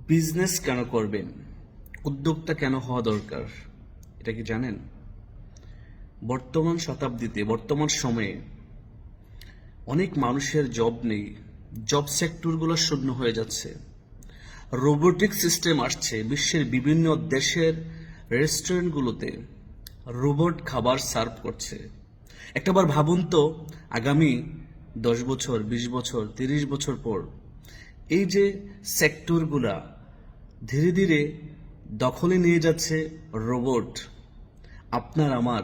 Business কেন করবেন, উদ্যোক্তা কেন হওয়া দরকার, এটা কি জানেন? বর্তমান শতাব্দীতে, বর্তমান সময়ে অনেক মানুষের জব নেই, জব সেক্টরগুলো শূন্য হয়ে যাচ্ছে। রোবোটিক সিস্টেম আসছে, বিশ্বের বিভিন্ন দেশের রেস্টুরেন্টগুলোতে রোবট খাবার সার্ভ করছে। একটাবার ভাবুন তো, আগামী 10 বছর, 20 বছর, 30 বছর পর এই যে সেক্টরগুলা ধীরে ধীরে দখলে নিয়ে যাচ্ছে রোবট, আপনার আমার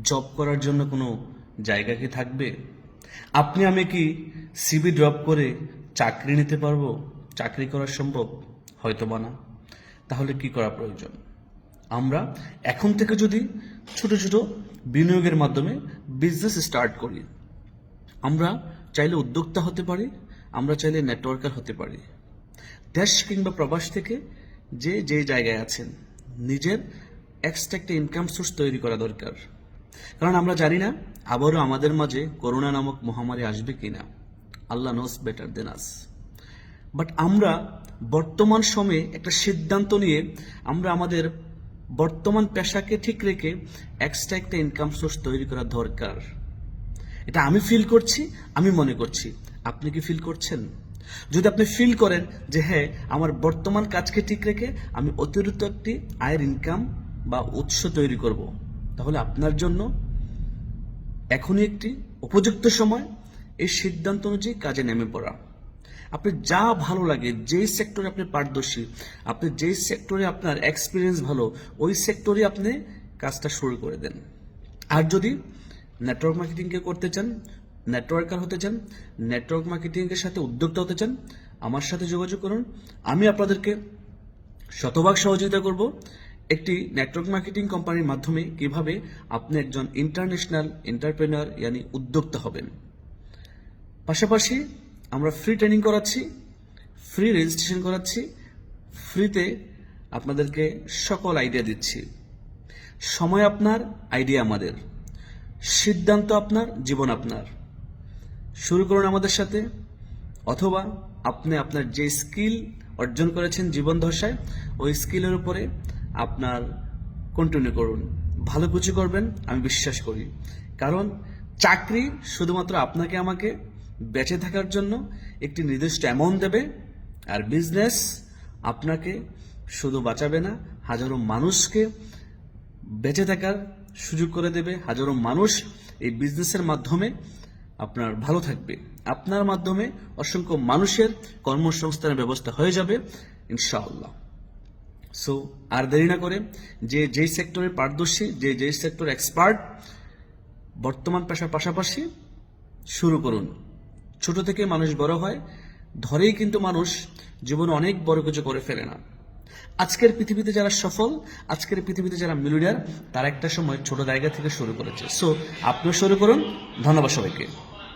জব করার জন্য কোনো জায়গা কি থাকবে? আপনি আমি কি সিভি ড্রপ করে চাকরি নিতে পারবো? চাকরি করা সম্ভব? হয়তোবা না। তাহলে কি করা প্রয়োজন? আমরা এখন থেকে যদি ছোট ছোট বিনিয়োগের মাধ্যমে বিজনেস স্টার্ট করি, আমরা চাইলে উদ্যোক্তা হতে পারি, আমরা চাইলে নেটওয়ার্কার হতে পারি। দেশ কিংবা প্রবাস থেকে যে জায়গায় আছেন, নিজের এক্সট্রা একটা ইনকাম সোর্স তৈরি করা দরকার। কারণ আমরা জানি না আবারও আমাদের মাঝে করোনা নামক মহামারী আসবে কিনা। আল্লাহ নোস বেটার দেন আস। বাট আমরা বর্তমান সময়ে একটা সিদ্ধান্ত নিয়ে আমরা আমাদের বর্তমান পেশাকে ঠিক রেখে এক্সট্রা একটা ইনকাম সোর্স তৈরি করা দরকার। এটা আমি ফিল করছি, আমি মনে করছি। আপনি কি ফিল করছেন? যদি আপনি ফিল করেন যে হ্যাঁ, আমার বর্তমান কাজকে ঠিক রেখে আমি অতিরিক্ত একটি আয়ের ইনকাম বা উৎস তৈরি করব, তাহলে আপনার জন্য এখনই একটি উপযুক্ত সময় এই সিদ্ধান্ত অনুযায়ী কাজে নেমে পড়া। আপনি যা ভালো লাগে, যেই সেক্টরে আপনি পারদর্শী, আপনি যেই সেক্টরে আপনার এক্সপিরিয়েন্স ভালো, ওই সেক্টরে আপনি কাজটা শুরু করে দেন। আর যদি নেটওয়ার্ক মার্কেটিংকে করতে চান, নেটওয়ার্কার হতে চান, নেটওয়ার্ক মার্কেটিংয়ের সাথে উদ্যোক্তা হতে চান, আমার সাথে যোগাযোগ করুন। আমি আপনাদেরকে শতভাগ সহযোগিতা করব একটি নেটওয়ার্ক মার্কেটিং কোম্পানির মাধ্যমে কিভাবে আপনি একজন ইন্টারন্যাশনাল এন্টারপ্রেনার ইয়ানি উদ্যোক্তা হবেন। পাশাপাশি আমরা ফ্রি ট্রেনিং করাচ্ছি, ফ্রি রেজিস্ট্রেশন করাচ্ছি, ফ্রিতে আপনাদেরকে সকল আইডিয়া দিচ্ছি। সময় আপনার, আইডিয়া আমাদের, সিদ্ধান্ত আপনার, জীবন আপনার। শুরু করুন আমাদের সাথে, অথবা আপনি আপনার যে স্কিল অর্জন করেছেন জীবন দশায়, ওই স্কিলের উপরে আপনার কন্টিনিউ করুন। ভালো কিছু করবেন আমি বিশ্বাস করি। কারণ চাকরি শুধুমাত্র আপনাকে আমাকে বেঁচে থাকার জন্য একটি নির্দিষ্ট অ্যামাউন্ট দেবে, আর বিজনেস আপনাকে শুধু বাঁচাবে না, হাজারো মানুষকে বেঁচে থাকার সুযোগ করে দেবে। হাজারো মানুষ এই বিজনেসের মাধ্যমে আপনার ভালো থাকবে। আপনার মাধ্যমে অসংখ্য মানুষের কর্মসংস্থানের ব্যবস্থা হয়ে যাবে ইনশাআল্লাহ। সো আর দেরি না করে যেই সেক্টরে পারদর্শী, যেই সেক্টর এক্সপার্ট, বর্তমান পেশার পাশাপাশি শুরু করুন। ছোট থেকে মানুষ বড় হয়, ধরেই কিন্তু মানুষ জীবনে অনেক বড় কিছু করে ফেলে না। আজকের পৃথিবীতে যারা সফল, আজকের পৃথিবীতে যারা মিলিয়নিয়ার, তারা একটা সময় ছোট জায়গা থেকে শুরু করেছে। সো আপনিও শুরু করুন। ধন্যবাদ সবাইকে।